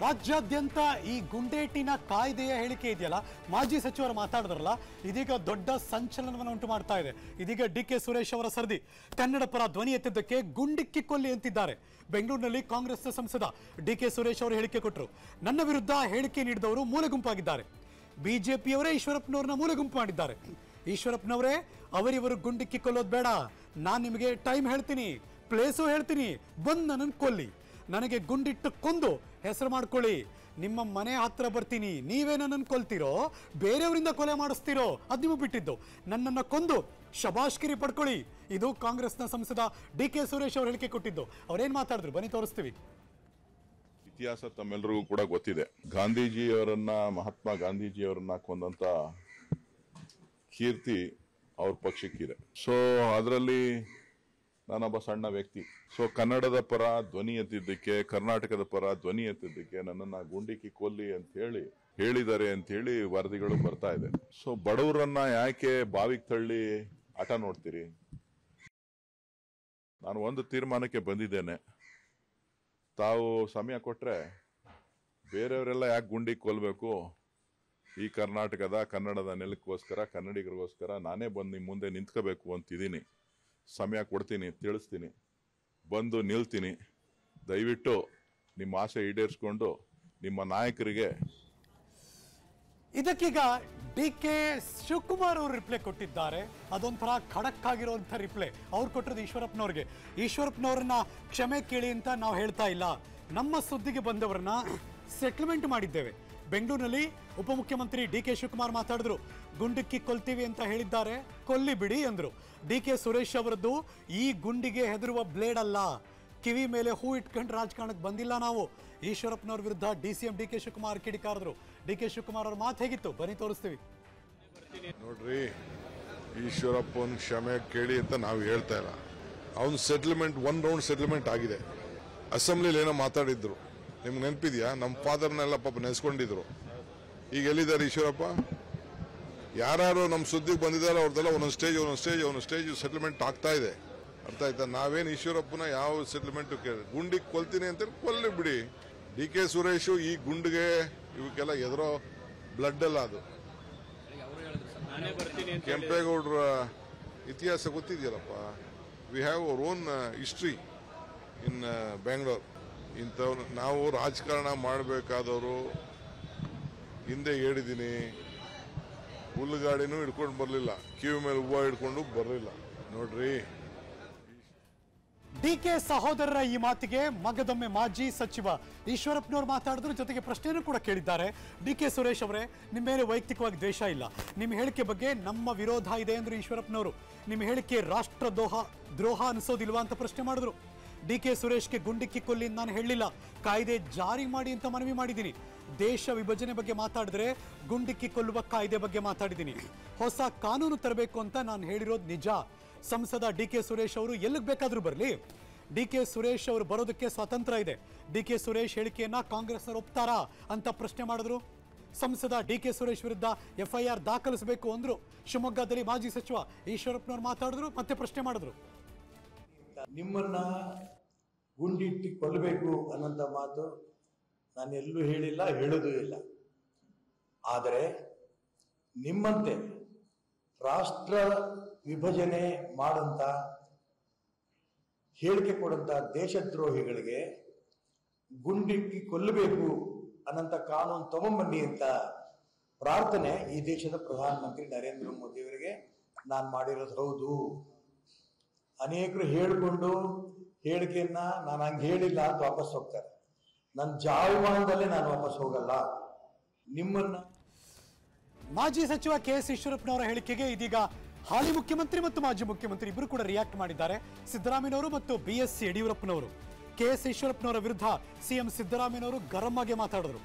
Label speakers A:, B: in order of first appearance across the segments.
A: ರಾಜ್ಯಾದ್ಯಂತ ಈ ಗುಂಡೇಟಿನ ಕಾಯ್ದೆಯ ಹೇಳಿಕೆ ಇದೆಯಲ್ಲ, ಮಾಜಿ ಸಚಿವರು ಮಾತಾಡಿದ್ರಲ್ಲ, ಇದೀಗ ದೊಡ್ಡ ಸಂಚಲನವನ್ನು ಉಂಟು ಮಾಡ್ತಾ ಇದೆ. ಇದೀಗ ಡಿ.ಕೆ. ಸುರೇಶ್ ಅವರ ಸರದಿ. ಕನ್ನಡ ಪರ ಧ್ವನಿ ಎತ್ತಿದ್ದಕ್ಕೆ ಗುಂಡಿಕ್ಕಿ ಕೊಲ್ಲಿ ಅಂತಿದ್ದಾರೆ. ಬೆಂಗಳೂರಿನಲ್ಲಿ ಕಾಂಗ್ರೆಸ್ನ ಸಂಸದ ಡಿ.ಕೆ. ಸುರೇಶ್ ಅವರು ಹೇಳಿಕೆ ಕೊಟ್ಟರು. ನನ್ನ ವಿರುದ್ಧ ಹೇಳಿಕೆ ನೀಡಿದವರು ಮೂಲೆ ಗುಂಪಾಗಿದ್ದಾರೆ. ಬಿಜೆಪಿಯವರೇ ಈಶ್ವರಪ್ಪನವ್ರನ್ನ ಮೂಲೆ ಗುಂಪು ಮಾಡಿದ್ದಾರೆ. ಈಶ್ವರಪ್ಪನವರೇ, ಅವರಿವರು ಗುಂಡಿಕ್ಕಿ ಕೊಲ್ಲೋದು ಬೇಡ, ನಾನು ನಿಮಗೆ ಟೈಮ್ ಹೇಳ್ತೀನಿ, ಪ್ಲೇಸು ಹೇಳ್ತೀನಿ, ಬಂದು ನನ್ನನ್ನು ಕೊಲ್ಲಿ, ನನಗೆ ಗುಂಡಿಟ್ಟು ಕೊಂದು ಹೆಸರು ಮಾಡ್ಕೊಳ್ಳಿ, ನಿಮ್ಮ ಮನೆ ಹತ್ರ ಬರ್ತೀನಿ, ನೀವೇ ನನ್ನನ್ನು ಕೊಲ್ತಿರೋ ಬೇರೆಯವರಿಂದ ಕೊಲೆ ಮಾಡಿಸ್ತಿರೋ ಅದು ನಿಮಗೆ ಬಿಟ್ಟಿದ್ದು, ನನ್ನನ್ನು ಕೊಂದು ಶಬಾಷ್ಗಿರಿ ಪಡ್ಕೊಳ್ಳಿ. ಇದು ಕಾಂಗ್ರೆಸ್ನ ಸಂಸದ ಡಿ.ಕೆ. ಸುರೇಶ್ ಅವರು ಹೇಳಿಕೆ ಕೊಟ್ಟಿದ್ದು. ಅವ್ರೇನ್ ಮಾತಾಡಿದ್ರು ಬನ್ನಿ ತೋರಿಸ್ತೀವಿ.
B: ಇತಿಹಾಸ ತಮ್ಮೆಲ್ಲರಿಗೂ ಕೂಡ ಗೊತ್ತಿದೆ. ಗಾಂಧೀಜಿಯವರನ್ನ, ಮಹಾತ್ಮ ಗಾಂಧೀಜಿಯವರನ್ನ ಕೊಂದಂತ ಕೀರ್ತಿ ಅವ್ರ ಪಕ್ಷಕ್ಕಿದೆ. ಸೊ ಅದರಲ್ಲಿ ನಾನೊಬ್ಬ ಸಣ್ಣ ವ್ಯಕ್ತಿ. ಸೊ ಕನ್ನಡದ ಪರ ಧ್ವನಿ ಎತ್ತಿದ್ದಕ್ಕೆ, ಕರ್ನಾಟಕದ ಪರ ಧ್ವನಿ ಎತ್ತಿದ್ದಕ್ಕೆ ನನ್ನನ್ನ ಗುಂಡಿಕ್ಕಿ ಕೊಲ್ಲಿ ಅಂತ ಹೇಳಿದ್ದಾರೆ ಅಂತ ಹೇಳಿ ವರದಿಗಳು ಬರ್ತಾ ಇದೆ. ಸೊ ಬಡವರನ್ನ ಯಾಕೆ ಬಾವಿಗೆ ತಳ್ಳಿ ಆಟ ನೋಡ್ತೀರಿ? ನಾನು ಒಂದು ತೀರ್ಮಾನಕ್ಕೆ ಬಂದಿದ್ದೇನೆ. ತಾವು ಸಮಯ ಕೊಟ್ರೆ ಬೇರೆಯವರೆಲ್ಲ ಯಾಕೆ ಗುಂಡಿ ಕೊಲ್ಬೇಕು? ಈ ಕನ್ನಡದ ನೆಲಕ್ಕೋಸ್ಕರ, ಕನ್ನಡಿಗರಿಗೋಸ್ಕರ ನಾನೇ ಬಂದು ನಿಮ್ಮ ಮುಂದೆ ನಿಂತ್ಕೋಬೇಕು ಅಂತಿದ್ದೀನಿ. ಸಮಯ ಕೊಡ್ತೀನಿ, ತಿಳಿಸ್ತೀನಿ, ಬಂದು ನಿಲ್ತೀನಿ. ದಯವಿಟ್ಟು ನಿಮ್ಮ ಆಸೆ ಈಡೇರಿಸ್ಕೊಂಡು ನಿಮ್ಮ ನಾಯಕರಿಗೆ.
A: ಇದಕ್ಕೀಗ ಡಿ.ಕೆ. ಶಿವಕುಮಾರ್ ಅವರು ರಿಪ್ಲೈ ಕೊಟ್ಟಿದ್ದಾರೆ. ಅದೊಂಥರ ಖಡಕ್ ಆಗಿರುವಂಥ ರಿಪ್ಲೈ ಅವ್ರು ಕೊಟ್ಟಿರೋದು ಈಶ್ವರಪ್ಪನವ್ರಿಗೆ. ಈಶ್ವರಪ್ಪನವ್ರನ್ನ ಕ್ಷಮೆ ಕೇಳಿ ಅಂತ ನಾವು ಹೇಳ್ತಾ ಇಲ್ಲ, ನಮ್ಮ ಸುದ್ದಿಗೆ ಬಂದವರನ್ನ ಸೆಟಲ್ಮೆಂಟ್ ಮಾಡಿದ್ದೇವೆ. ಬೆಂಗಳೂರಿನಲ್ಲಿ ಉಪಮುಖ್ಯಮಂತ್ರಿ ಡಿ.ಕೆ. ಶಿವಕುಮಾರ್ ಮಾತಾಡಿದ್ರು. ಗುಂಡಿಕ್ಕಿ ಕೊಲ್ತೀವಿ ಅಂತ ಹೇಳಿದ್ದಾರೆ, ಕೊಲ್ಲಿ ಬಿಡಿ ಅಂದ್ರು. ಡಿ.ಕೆ. ಸುರೇಶ್ ಅವರದ್ದು ಈ ಗುಂಡಿಗೆ ಹೆದರುವ ಬ್ಲೇಡ್ ಅಲ್ಲ, ಕಿವಿ ಮೇಲೆ ಹೂ ಇಟ್ಕೊಂಡು ರಾಜಕಾರಣಕ್ಕೆ ಬಂದಿಲ್ಲ ನಾವು. ಈಶ್ವರಪ್ಪನವ್ರ ವಿರುದ್ಧ ಡಿ.ಸಿ.ಎಂ ಡಿ.ಕೆ. ಶಿವಕುಮಾರ್ ಕಿಡಿಕಾರದ್ರು. ಡಿ.ಕೆ. ಶಿವಕುಮಾರ್ ಅವ್ರ ಮಾತು ಹೇಗಿತ್ತು ಬನ್ನಿ ತೋರಿಸ್ತೀವಿ.
C: ನೋಡ್ರಿ, ಈಶ್ವರಪ್ಪನ ಕ್ಷಮೆ ಕೇಳಿ ಅಂತ ನಾವು ಹೇಳ್ತಾ ಇಲ್ಲ. ಅವನ್ ಸೆಟಲ್ಮೆಂಟ್, ಒನ್ ರೌಂಡ್ ಸೆಟಲ್ಮೆಂಟ್ ಆಗಿದೆ. ಅಸೆಂಬ್ಲಿಲಿ ಏನೋ ಮಾತಾಡಿದ್ರು, ನಿಮ್ಗೆ ನೆನಪಿದ್ಯಾ? ನಮ್ಮ ಫಾದರ್ನೆಲ್ಲ ಪಾಪ ನೆನೆಸ್ಕೊಂಡಿದ್ರು. ಈಗ ಎಲ್ಲಿದ್ದಾರೆ ಈಶ್ವರಪ್ಪ? ಯಾರು ನಮ್ಮ ಸುದ್ದಿಗೆ ಬಂದಿದ್ದಾರೆ ಅವ್ರದ್ದೆಲ್ಲ ಒಂದೊಂದು ಸ್ಟೇಜ್ ಸೆಟಲ್ಮೆಂಟ್ ಆಗ್ತಾ ಇದೆ. ಅರ್ಥ ಆಯ್ತಾ? ನಾವೇನು ಈಶ್ವರಪ್ಪನ ಯಾವ ಸೆಟಲ್ಮೆಂಟ್ ಗುಂಡಿಗೆ ಕೊಲ್ತೀನಿ ಅಂತ ಕೊಲ್ಲಿ ಬಿಡಿ. ಡಿ.ಕೆ. ಸುರೇಶ್ ಈ ಗುಂಡಿಗೆ ಇವಕ್ಕೆಲ್ಲ ಎದುರೋ ಬ್ಲಡ್ ಅಲ್ಲ ಅದು. ಕೆಂಪೇಗೌಡರ ಇತಿಹಾಸ ಗೊತ್ತಿದೆಯಲ್ಲಪ್ಪ. We have our own history in Bengaluru. ಇಂಥವ್ರು ನಾವು ರಾಜಕಾರಣ ಮಾಡಬೇಕಾದವರು ಹಿಂದೆ ಹೇಳಿದ್ದೀನಿ. ಹುಲ್ಲುಗಾಡಿನೂ ಹಿಡ್ಕೊಂಡು ಬರಲಿಲ್ಲ, ಕಿವಿ ಮೇಲೆ ಹೂವು ಹಿಡ್ಕೊಂಡು ಬರಲಿಲ್ಲ. ನೋಡ್ರಿ,
A: ಡಿ.ಕೆ. ಸಹೋದರರ ಈ ಮಾತಿಗೆ ಮಗದೊಮ್ಮೆ ಮಾಜಿ ಸಚಿವ ಈಶ್ವರಪ್ಪನವರು ಮಾತಾಡಿದ್ರು. ಜೊತೆಗೆ ಪ್ರಶ್ನೆಯನ್ನು ಕೂಡ ಕೇಳಿದ್ದಾರೆ. ಡಿ.ಕೆ. ಸುರೇಶ್ ಅವರೇ, ನಿಮ್ಮ ಮೇಲೆ ವೈಯಕ್ತಿಕವಾಗಿ ದ್ವೇಷ ಇಲ್ಲ, ನಿಮ್ಮ ಹೇಳಿಕೆ ಬಗ್ಗೆ ನಮ್ಮ ವಿರೋಧ ಇದೆ ಅಂದ್ರು ಈಶ್ವರಪ್ಪನವರು. ನಿಮ್ಮ ಹೇಳಿಕೆ ರಾಷ್ಟ್ರ ದ್ರೋಹ ಅನಿಸೋದಿಲ್ವಾ ಅಂತ ಪ್ರಶ್ನೆ ಮಾಡಿದ್ರು. ಡಿ.ಕೆ. ಸುರೇಶ್ಗೆ ಗುಂಡಿಕ್ಕಿ ಕೊಲ್ಲಿ ನಾನು ಹೇಳಲಿಲ್ಲ, ಕಾಯ್ದೆ ಜಾರಿ ಮಾಡಿ ಅಂತ ಮನವಿ ಮಾಡಿದ್ದೀನಿ. ದೇಶ ವಿಭಜನೆ ಬಗ್ಗೆ ಮಾತಾಡಿದ್ರೆ ಗುಂಡಿಕ್ಕಿ ಕೊಲ್ಲುವ ಕಾಯ್ದೆ ಬಗ್ಗೆ ಮಾತಾಡಿದ್ದೀನಿ. ಹೊಸ ಕಾನೂನು ತರಬೇಕು ಅಂತ ನಾನು ಹೇಳಿರೋದು ನಿಜ. ಸಂಸದ ಡಿ.ಕೆ. ಸುರೇಶ್ ಅವರು ಎಲ್ಲಿಗೆ ಬೇಕಾದ್ರೂ ಬರಲಿ, ಡಿ.ಕೆ. ಸುರೇಶ್ ಅವರು ಬರೋದಕ್ಕೆ ಸ್ವಾತಂತ್ರ್ಯ ಇದೆ. ಡಿ.ಕೆ. ಸುರೇಶ್ ಹೇಳಿಕೆಯನ್ನ ಕಾಂಗ್ರೆಸ್ನವರು ಒಪ್ತಾರಾ ಅಂತ ಪ್ರಶ್ನೆ ಮಾಡಿದ್ರು. ಸಂಸದ ಡಿ.ಕೆ. ಸುರೇಶ್ ವಿರುದ್ಧ FIR ದಾಖಲಿಸಬೇಕು ಅಂದ್ರು. ಶಿವಮೊಗ್ಗದಲ್ಲಿ ಮಾಜಿ ಸಚಿವ ಈಶ್ವರಪ್ಪನವರು ಮಾತಾಡಿದ್ರು, ಮತ್ತೆ ಪ್ರಶ್ನೆ ಮಾಡಿದ್ರು.
D: ನಿಮ್ಮನ್ನ ಗುಂಡಿಟ್ಟು ಕೊಲ್ಲಬೇಕು ಅನ್ನೋಂಥ ಮಾತು ನಾನು ಎಲ್ಲೂ ಹೇಳಿಲ್ಲ, ಹೇಳೋದೂ ಇಲ್ಲ. ಆದರೆ ನಿಮ್ಮಂತೆ ರಾಷ್ಟ್ರ ವಿಭಜನೆ ಮಾಡಂತ ಹೇಳಿಕೆ ಕೊಡಂತ ದೇಶದ್ರೋಹಿಗಳಿಗೆ ಗುಂಡಿಕ್ಕಿ ಕೊಲ್ಲಬೇಕು ಅನ್ನೋಂಥ ಕಾನೂನು ತಗೊಂಬನ್ನಿ ಅಂತ ಪ್ರಾರ್ಥನೆ ಈ ದೇಶದ ಪ್ರಧಾನಮಂತ್ರಿ ನರೇಂದ್ರ ಮೋದಿ ಅವರಿಗೆ ನಾನು ಮಾಡಿರೋದು ಹೌದು. ಅನೇಕರು ಹೇಳಿಕೊಂಡು ಹೇಳಿಕೆಯನ್ನ ನಾನು ಹಂಗೆ ಹೇಳಿಲ್ಲ ಅಂತ ವಾಪಸ್ ಹೋಗ್ತಾರೆ. ನನ್ನ ಜಾಯಮಾನದಲ್ಲೇ ನಾನು ವಾಪಸ್ ಹೋಗಲ್ಲ. ನಿಮ್ಮನ್ನ
A: ಮಾಜಿ ಸಚಿವ ಕೆ.ಎಸ್. ಈಶ್ವರಪ್ಪನವರ ಹೇಳಿಕೆಗೆ ಇದೀಗ ಹಾಲಿ ಮುಖ್ಯಮಂತ್ರಿ ಮತ್ತು ಮಾಜಿ ಮುಖ್ಯಮಂತ್ರಿ ಇಬ್ಬರು ಕೂಡ ರಿಯಾಕ್ಟ್ ಮಾಡಿದ್ದಾರೆ. ಸಿದ್ದರಾಮಯ್ಯನವರು ಮತ್ತು BS ಯಡಿಯೂರಪ್ಪನವರು. ಕೆ.ಎಸ್. ಈಶ್ವರಪ್ಪನವರ ವಿರುದ್ಧ CM ಸಿದ್ದರಾಮಯ್ಯನವರು ಗರಂ ಆಗಿ ಮಾತಾಡಿದ್ರು.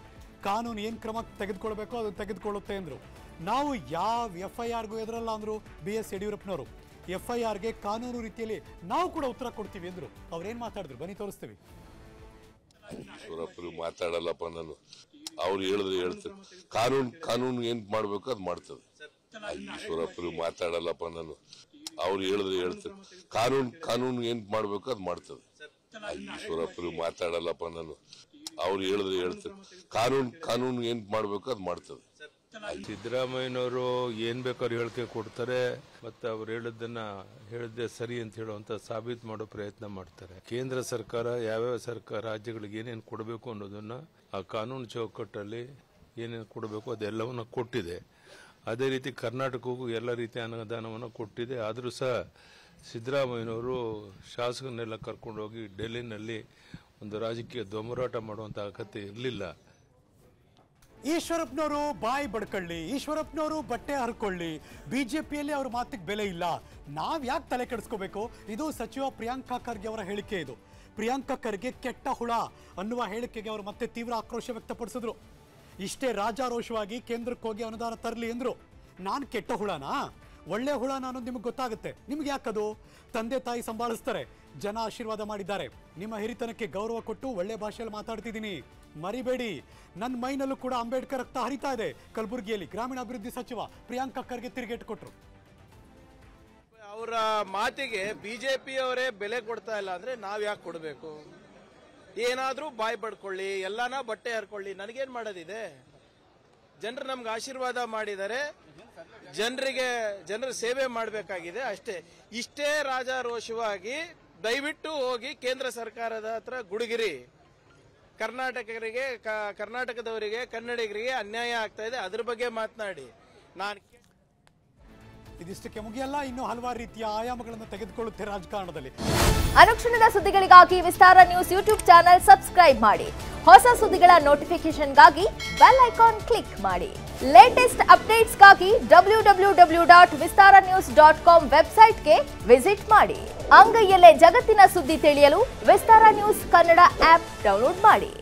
A: ಕಾನೂನು ಏನ್ ಕ್ರಮ ತೆಗೆದುಕೊಳ್ಬೇಕೋ ಅದನ್ನು ತೆಗೆದುಕೊಳ್ಳುತ್ತೆ ಅಂದ್ರು. ನಾವು ಯಾವ FIRಗೂ ಎದುರಲ್ಲ ಅಂದ್ರು BS ಯಡಿಯೂರಪ್ಪನವರು. FIRಗೆ ಕಾನೂನು ರೀತಿಯಲ್ಲಿ ನಾವು ಕೂಡ ಉತ್ತರ ಕೊಡ್ತೀವಿ ಅಂದ್ರು. ಅವ್ರೇನ್ ಮಾತಾಡಿದ್ರು ಬನ್ನಿ ತೋರಿಸ್ತೀವಿ.
E: ಈಶ್ವರಪ್ಪರು ಮಾತಾಡಲ್ಲಪ್ಪ, ನಾನು ಅವ್ರು ಹೇಳಿದ್ರೆ ಹೇಳ್ತಾರೆ. ಕಾನೂನು ಏನ್ ಮಾಡ್ಬೇಕು ಅದು ಮಾಡ್ತದೆ. ಈಶ್ವರಪ್ಪರು ಮಾತಾಡಲ್ಲಪ್ಪ, ನಾನು ಅವ್ರು ಹೇಳಿದ್ರೆ ಹೇಳ್ತಾರೆ. ಕಾನೂನು ಏನ್ ಮಾಡ್ಬೇಕು ಅದು ಮಾಡ್ತದೆ. ಈಶ್ವರಪ್ಪರು ಮಾತಾಡಲ್ಲಪ್ಪ, ನಾನು ಅವ್ರು ಹೇಳಿದ್ರೆ ಹೇಳ್ತಾರೆ. ಕಾನೂನು ಏನ್ ಮಾಡ್ಬೇಕು ಅದು ಮಾಡ್ತದೆ.
F: ಸಿದ್ದರಾಮಯ್ಯನವರು ಏನ್ ಬೇಕಾದ್ರೂ ಹೇಳಿಕೆ ಕೊಡ್ತಾರೆ, ಮತ್ತೆ ಅವ್ರು ಹೇಳಿದ್ದೆ ಸರಿ ಅಂತ ಹೇಳುವಂತ ಸಾಬೀತು ಮಾಡೋ ಪ್ರಯತ್ನ ಮಾಡ್ತಾರೆ. ಕೇಂದ್ರ ಸರ್ಕಾರ ಯಾವ್ಯಾವ ರಾಜ್ಯಗಳಿಗೆ ಏನೇನು ಕೊಡಬೇಕು ಅನ್ನೋದನ್ನ ಆ ಕಾನೂನು ಚೌಕಟ್ಟಲ್ಲಿ ಏನೇನು ಕೊಡಬೇಕು ಅದೆಲ್ಲವನ್ನ ಕೊಟ್ಟಿದೆ. ಅದೇ ರೀತಿ ಕರ್ನಾಟಕಕ್ಕೂ ಎಲ್ಲ ರೀತಿಯ ಅನುದಾನವನ್ನು ಕೊಟ್ಟಿದೆ. ಆದರೂ ಸಹ ಸಿದ್ದರಾಮಯ್ಯನವರು ಶಾಸಕರನ್ನೆಲ್ಲ ಕರ್ಕೊಂಡೋಗಿ ಡೆಲ್ಲಿನಲ್ಲಿ ಒಂದು ರಾಜಕೀಯ ದೊಂಬರಾಟ ಮಾಡುವಂತ ಅಗತ್ಯ ಇರಲಿಲ್ಲ.
A: ಈಶ್ವರಪ್ಪನವರು ಬಾಯಿ ಬಡ್ಕೊಳ್ಳಿ, ಈಶ್ವರಪ್ಪನವರು ಬಟ್ಟೆ ಹರ್ಕೊಳ್ಳಿ, ಬಿಜೆಪಿಯಲ್ಲಿ ಅವ್ರ ಮಾತಿಗೆ ಬೆಲೆ ಇಲ್ಲ, ನಾವ್ ಯಾಕೆ ತಲೆ ಕೆಡಿಸ್ಕೋಬೇಕು? ಇದು ಸಚಿವ ಪ್ರಿಯಾಂಕಾ ಖರ್ಗೆ ಅವರ ಹೇಳಿಕೆ. ಇದು ಪ್ರಿಯಾಂಕಾ ಖರ್ಗೆ ಕೆಟ್ಟ ಹುಳ ಅನ್ನುವ ಹೇಳಿಕೆಗೆ ಅವರು ಮತ್ತೆ ತೀವ್ರ ಆಕ್ರೋಶ ವ್ಯಕ್ತಪಡಿಸಿದ್ರು. ಇಷ್ಟೇ ರಾಜಾರೋಷವಾಗಿ ಕೇಂದ್ರಕ್ಕೆ ಹೋಗಿ ಅನುದಾನ ತರಲಿ ಅಂದ್ರು. ನಾನು ಕೆಟ್ಟ ಹುಳನಾ, ಒಳ್ಳೆ ಹುಳ ಅನ್ನೋದು ನಿಮ್ಗೆ ಗೊತ್ತಾಗುತ್ತೆ. ನಿಮ್ಗೆ ಯಾಕದು? ತಂದೆ ತಾಯಿ ಸಂಭಾಳಿಸ್ತಾರೆ, ಜನ ಆಶೀರ್ವಾದ ಮಾಡಿದ್ದಾರೆ, ನಿಮ್ಮ ಹಿರಿತನಕ್ಕೆ ಗೌರವ ಕೊಟ್ಟು ಒಳ್ಳೆ ಭಾಷೆಯಲ್ಲಿ ಮಾತಾಡ್ತಿದ್ದೀನಿ, ಮರಿಬೇಡಿ. ನನ್ನ ಮೈನಲ್ಲೂ ಕೂಡ ಅಂಬೇಡ್ಕರ್ ರಕ್ತ ಹರಿತಾ ಇದೆ. ಕಲಬುರಗಿಯಲ್ಲಿ ಗ್ರಾಮೀಣಾಭಿವೃದ್ಧಿ ಸಚಿವ ಪ್ರಿಯಾಂಕಾ ಖರ್ಗೆ ತಿರುಗೇಟು ಕೊಟ್ಟರು.
G: ಅವರ ಮಾತಿಗೆ ಬಿಜೆಪಿ ಅವರೇ ಬೆಲೆ ಕೊಡ್ತಾ ಇಲ್ಲ ಅಂದ್ರೆ ನಾವ್ ಯಾಕೆ ಕೊಡಬೇಕು? ಏನಾದ್ರೂ ಬಾಯಿ ಬಡ್ಕೊಳ್ಳಿ, ಎಲ್ಲಾನ ಬಟ್ಟೆ ಹರ್ಕೊಳ್ಳಿ, ನನಗೇನ್ ಮಾಡೋದಿದೆ? ಜನರು ನಮ್ಗೆ ಆಶೀರ್ವಾದ ಮಾಡಿದ್ದಾರೆ, ಜನರ ಸೇವೆ ಮಾಡಬೇಕಾಗಿದೆ ಅಷ್ಟೇ. ಇಷ್ಟೇ ರಾಜಾರೋಷವಾಗಿ ದಯವಿಟ್ಟು ಹೋಗಿ ಕೇಂದ್ರ ಸರ್ಕಾರದ ಹತ್ರ ಗುಡುಗಿರಿ. ಕರ್ನಾಟಕದವರಿಗೆ ಕನ್ನಡಿಗರಿಗೆ ಅನ್ಯಾಯ ಆಗ್ತಾ ಇದೆ, ಅದ್ರ ಬಗ್ಗೆ ಮಾತನಾಡಿ.
A: ಇದಿಷ್ಟಕ್ಕೆ ಮುಗಿಯಲ್ಲ, ಇನ್ನು ಹಲವಾರು ರೀತಿಯ ಆಯಾಮಗಳನ್ನು ತೆಗೆದುಕೊಳ್ಳುತ್ತೆ ರಾಜಕಾರಣದಲ್ಲಿ.
H: ಅನುಕ್ಷಣದ ಸುದ್ದಿಗಳಿಗಾಗಿ ವಿಸ್ತಾರ ನ್ಯೂಸ್ ಯೂಟ್ಯೂಬ್ ಚಾನೆಲ್ ಸಬ್ಸ್ಕ್ರೈಬ್ ಮಾಡಿ. ಹೊಸ ಸುದ್ದಿಗಳ ನೋಟಿಫಿಕೇಶನ್ಗಾಗಿ ಬೆಲ್ ಐಕಾನ್ ಕ್ಲಿಕ್ ಮಾಡಿ. ಲೇಟೆಸ್ಟ್ ಅಪ್ಡೇಟ್ಸ್ಗಾಗಿ www.vistaranews.com ವೆಬ್ಸೈಟ್ಗೆ ವಿಸಿಟ್ ಮಾಡಿ. ಅಂಗೈಯಲ್ಲೇ ಜಗತ್ತಿನ ಸುದ್ದಿ ತಿಳಿಯಲು ವಿಸ್ತಾರ ನ್ಯೂಸ್ ಕನ್ನಡ ಆಪ್ ಡೌನ್ಲೋಡ್ ಮಾಡಿ.